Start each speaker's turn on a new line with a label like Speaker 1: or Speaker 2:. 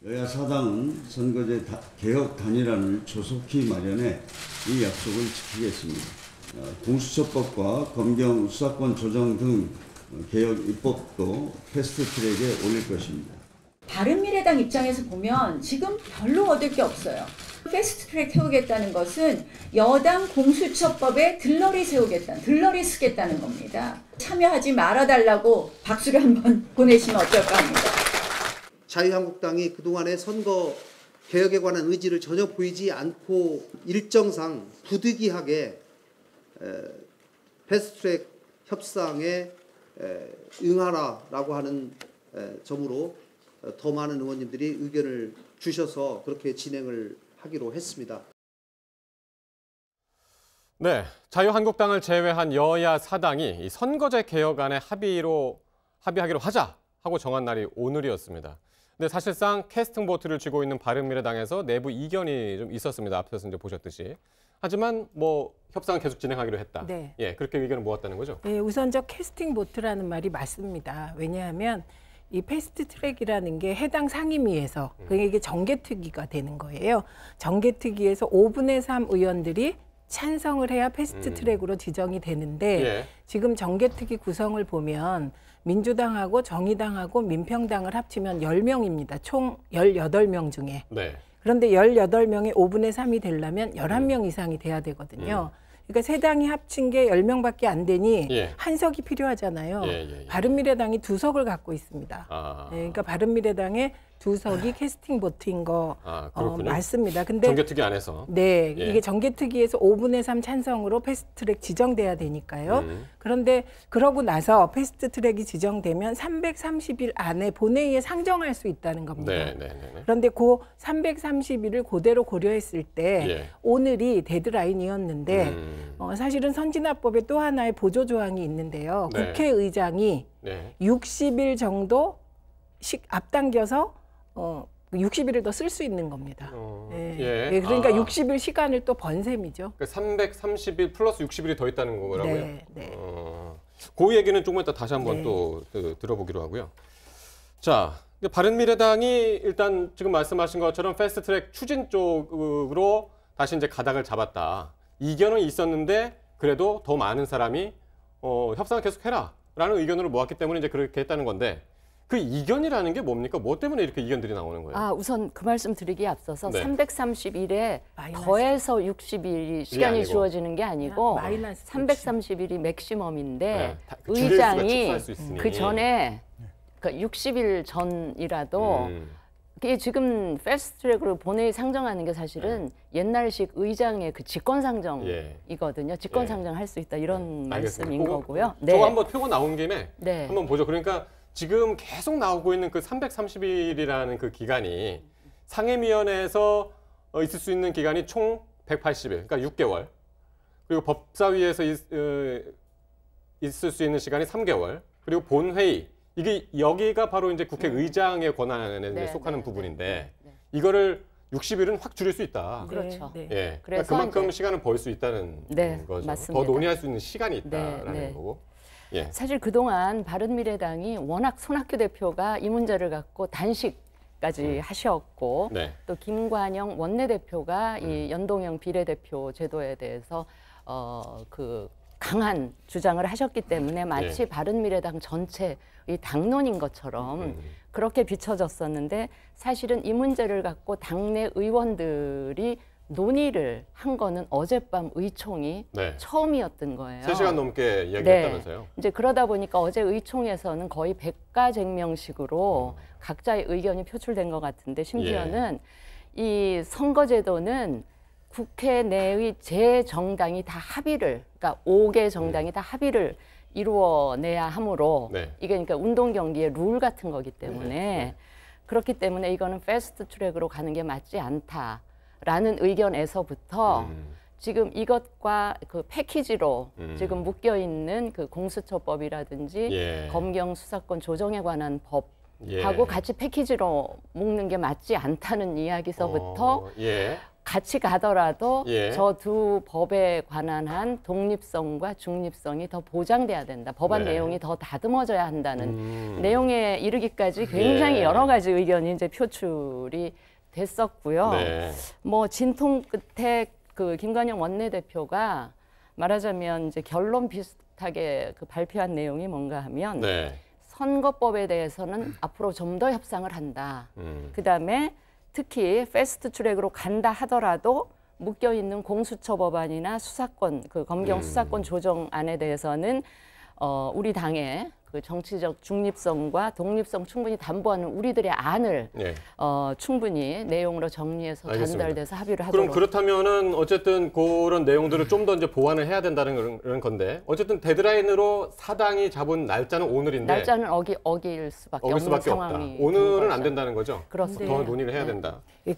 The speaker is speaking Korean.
Speaker 1: 여야 사당은 선거제 개혁 단일화를 조속히 마련해 이 약속을 지키겠습니다. 공수처법과 검경 수사권 조정 등 개혁 입법도 패스트트랙에 올릴 것입니다.
Speaker 2: 바른미래당 입장에서 보면 지금 별로 얻을 게 없어요. 패스트트랙 세우겠다는 것은 여당 공수처법에 들러리 쓰겠다는 겁니다. 참여하지 말아달라고 박수를 한번 보내시면 어떨까 합니다.
Speaker 3: 자유한국당이 그동안의 선거 개혁에 관한 의지를 전혀 보이지 않고 일정상 부득이하게 패스트트랙 협상에 응하라라고 하는 점으로 더 많은 의원님들이 의견을 주셔서 그렇게 진행을 하기로 했습니다.
Speaker 4: 네, 자유한국당을 제외한 여야 사당이 이 선거제 개혁안에 합의하기로 하자 하고 정한 날이 오늘이었습니다. 근데 사실상 캐스팅 보트를 쥐고 있는 바른미래당에서 내부 이견이 좀 있었습니다. 앞서서 이제 보셨듯이. 하지만 뭐 협상은 계속 진행하기로 했다.
Speaker 5: 네.
Speaker 4: 예, 그렇게 의견을 모았다는 거죠.
Speaker 5: 네, 우선 저 캐스팅 보트라는 말이 맞습니다. 왜냐하면 이 패스트트랙이라는 게 해당 상임위에서 그게 이게 정개특위가 되는 거예요. 정개특위에서 5분의 3 의원들이 찬성을 해야 패스트트랙으로 지정이 되는데
Speaker 4: 예.
Speaker 5: 지금 정개특위 구성을 보면 민주당하고 정의당하고 민평당을 합치면 10명입니다. 총 18명 중에.
Speaker 4: 네.
Speaker 5: 그런데 18명의 5분의 3이 되려면 11명 이상이 돼야 되거든요. 그러니까 세 당이 합친 게 10명밖에 안 되니
Speaker 4: 예.
Speaker 5: 한 석이 필요하잖아요.
Speaker 4: 예.
Speaker 5: 바른미래당이 2석을 갖고 있습니다. 네, 그러니까 바른미래당의 2석이 캐스팅 보트인 거 맞습니다. 근데
Speaker 4: 정개특위 안에서.
Speaker 5: 네,
Speaker 4: 예.
Speaker 5: 이게 정개특위에서 5분의 3 찬성으로 패스트트랙 지정돼야 되니까요. 그런데 그러고 나서 패스트트랙이 지정되면 330일 안에 본회의에 상정할 수 있다는 겁니다.
Speaker 4: 네.
Speaker 5: 그런데 그 330일을 그대로 고려했을 때
Speaker 4: 예.
Speaker 5: 오늘이 데드라인이었는데 사실은 선진화법에 또 하나의 보조 조항이 있는데요.
Speaker 4: 네.
Speaker 5: 국회의장이
Speaker 4: 네.
Speaker 5: 60일 정도 앞당겨서 60일을 더 쓸 수 있는 겁니다.
Speaker 4: 예.
Speaker 5: 그러니까 60일 시간을 또 번 셈이죠.
Speaker 4: 그러니까 330일 플러스 60일이 더 있다는 거라고요?
Speaker 5: 네.
Speaker 4: 그 얘기는 조금 이따 다시 한번 또 들어보기로 하고요. 자, 바른미래당이 일단 지금 말씀하신 것처럼 패스트트랙 추진 쪽으로 다시 이제 가닥을 잡았다. 이견은 있었는데 그래도 더 많은 사람이 협상을 계속해라라는 의견으로 모았기 때문에 이제 그렇게 했다는 건데 그 이견이라는 게 뭡니까? 뭐 때문에 이렇게 이견들이 나오는 거예요?
Speaker 6: 우선 그 말씀 드리기에 앞서서
Speaker 4: 네.
Speaker 6: 330일에 더해서 60일이 시간이
Speaker 4: 아니고.
Speaker 6: 주어지는 게 아니고
Speaker 5: 마이너스
Speaker 6: 330일이 맥시멈인데
Speaker 4: 네,
Speaker 6: 의장이
Speaker 4: 수
Speaker 6: 그 전에 그러니까 60일 전이라도 이게 지금 패스트트랙으로 본회의 상정하는 게 사실은 옛날식 의장의 그 직권상정이거든요. 직권상정 할 수 있다 이런 말씀인 거고요.
Speaker 4: 네. 저거 한번 표고 나온 김에
Speaker 6: 네.
Speaker 4: 한번 보죠. 그러니까 지금 계속 나오고 있는 그 330일이라는 그 기간이 상임위원회에서 있을 수 있는 기간이 총 180일, 그러니까 6개월. 그리고 법사위에서 있을 수 있는 시간이 3개월. 그리고 본회의. 이게 여기가 바로 이제 국회의장의 권한에 속하는 부분인데 이거를 60일은 확 줄일 수 있다.
Speaker 6: 그렇죠.
Speaker 4: 예.
Speaker 6: 그래서
Speaker 4: 그러니까 그만큼 시간을 벌 수 있다는 거죠.
Speaker 6: 맞습니다.
Speaker 4: 더 논의할 수 있는 시간이 있다라는 거고. 예.
Speaker 6: 사실 그동안 바른미래당이 워낙 손학규 대표가 이 문제를 갖고 단식까지 하셨고 또 김관영 원내대표가 이 연동형 비례대표 제도에 대해서 그 강한 주장을 하셨기 때문에 마치 바른미래당 전체의 당론인 것처럼 그렇게 비춰졌었는데 사실은 이 문제를 갖고 당내 의원들이 논의를 한 거는 어젯밤 의총이 처음이었던 거예요.
Speaker 4: 3시간 넘게 이야기했다면서요?
Speaker 6: 이제 그러다 보니까 어제 의총에서는 거의 백가쟁명식으로 각자의 의견이 표출된 것 같은데 심지어는 이 선거제도는 국회 내의 제 정당이 다 합의를, 그러니까 5개 정당이 다 합의를 이루어내야 하므로 이게 그러니까 운동 경기의 룰 같은 거기 때문에 그렇기 때문에 이거는 패스트 트랙으로 가는 게 맞지 않다라는 의견에서부터 지금 이것과 그 패키지로 지금 묶여 있는 그 공수처법이라든지 검경 수사권 조정에 관한 법하고 같이 패키지로 묶는 게 맞지 않다는 이야기서부터 같이 가더라도
Speaker 4: 예.
Speaker 6: 저 두 법에 관한 한 독립성과 중립성이 더 보장돼야 된다. 법안
Speaker 4: 네.
Speaker 6: 내용이 더 다듬어져야 한다는 내용에 이르기까지 굉장히
Speaker 4: 예.
Speaker 6: 여러 가지 의견이 이제 표출이 됐었고요.
Speaker 4: 네.
Speaker 6: 뭐 진통 끝에 그 김관영 원내대표가 말하자면 이제 결론 비슷하게 그 발표한 내용이 뭔가 하면
Speaker 4: 네.
Speaker 6: 선거법에 대해서는 앞으로 좀 더 협상을 한다.
Speaker 4: 음.
Speaker 6: 그다음에 특히 패스트 트랙으로 간다 하더라도 묶여 있는 공수처 법안이나 수사권 그 검경 수사권 조정안에 대해서는 우리 당의 그 정치적 중립성과 독립성 충분히 담보하는 우리들의 안을
Speaker 4: 예.
Speaker 6: 충분히 내용으로 정리해서
Speaker 4: 알겠습니다.
Speaker 6: 전달돼서 합의를
Speaker 4: 그럼
Speaker 6: 하도록.
Speaker 4: 그렇다면은 어쨌든 그런 내용들을 좀 더 이제 보완을 해야 된다는 그런 건데 어쨌든 데드라인으로 사당이 잡은 날짜는 오늘인데
Speaker 6: 날짜는 어길 수밖에
Speaker 4: 어길
Speaker 6: 없는
Speaker 4: 수밖에 없다.
Speaker 6: 상황이
Speaker 4: 오늘은
Speaker 6: 된
Speaker 4: 안
Speaker 6: 거죠.
Speaker 4: 된다는 거죠.
Speaker 6: 그렇습니다.
Speaker 4: 더 논의를 해야
Speaker 6: 네.
Speaker 4: 된다.
Speaker 5: 예,